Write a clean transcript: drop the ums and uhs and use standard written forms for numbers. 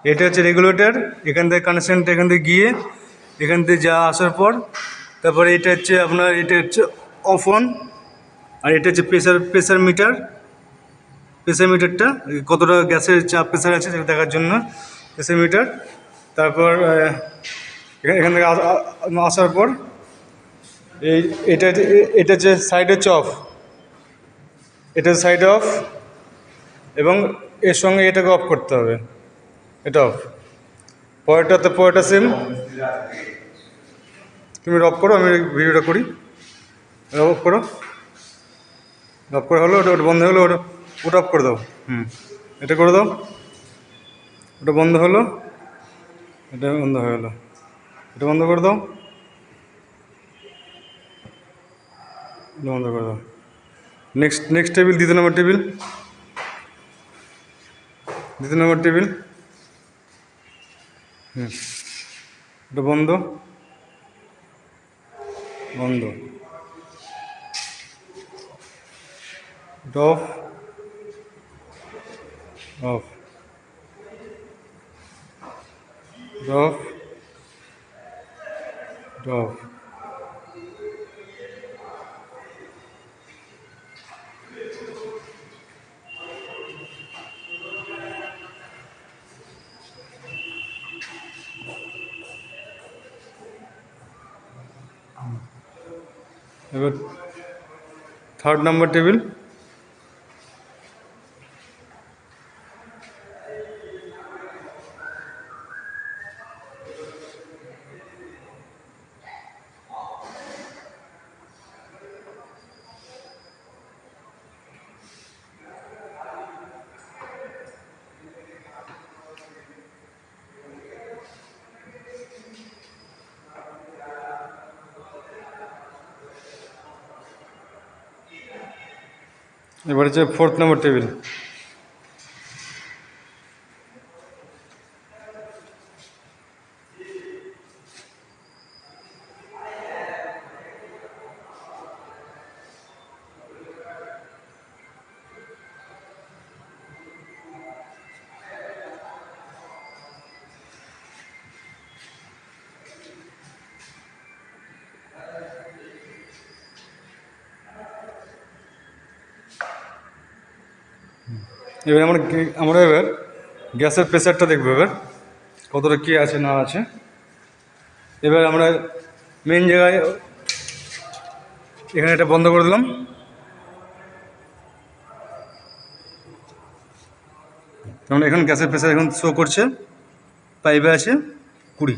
এটা হচ্ছে রেগুলেটর। এখান থেকে কানেকশানটা এখান থেকে গিয়ে এখান থেকে যা আসার পর তারপরে এটা হচ্ছে আপনার, এটা হচ্ছে অফ অন। আর এটা হচ্ছে প্রেসার মিটার। প্রেসার মিটারটা কতটা গ্যাসের চাপ প্রেসার আছে সেটা দেখার জন্য প্রেসার মিটার। তারপর এখান থেকে আসার পর এই এটা এটা হচ্ছে সাইড হচ্ছে অফ, এটা সাইড অফ, এবং এর সঙ্গে এটাকে অফ করতে হবে, এটা অফ। পরেরটা সেম। তুমি অফ করো, আমি ভিডিওটা করি। অফ করো, অফ করে হলো, ওটা বন্ধ হলো, ওটা অফ করে দাও। এটা করে দাও, ওটা বন্ধ হলো, এটা বন্ধ হয়ে গেলো, এটা বন্ধ করে দাও, এটা বন্ধ করে দাও। নেক্সট টেবিল, দ্বিতীয় নম্বর টেবিল, দ্বিতীয় নম্বর টেবিল। এটা বন্ধ, বন্ধ, এটা অফ, অফ, এটা অফ, এটা অফ। এবার থার্ড নাম্বার টেবিল। এবার হচ্ছে ফোর্থ নাম্বার টেবিল। এবার আমরা এবার গ্যাসের প্রেসারটা দেখবো, এবার কতটা কী আছে না আছে। এবার আমরা মেন জায়গায় এখানে এটা বন্ধ করে দিলাম। কারণ এখন গ্যাসের প্রেসার এখন শো করছে, পাইপে আছে 20।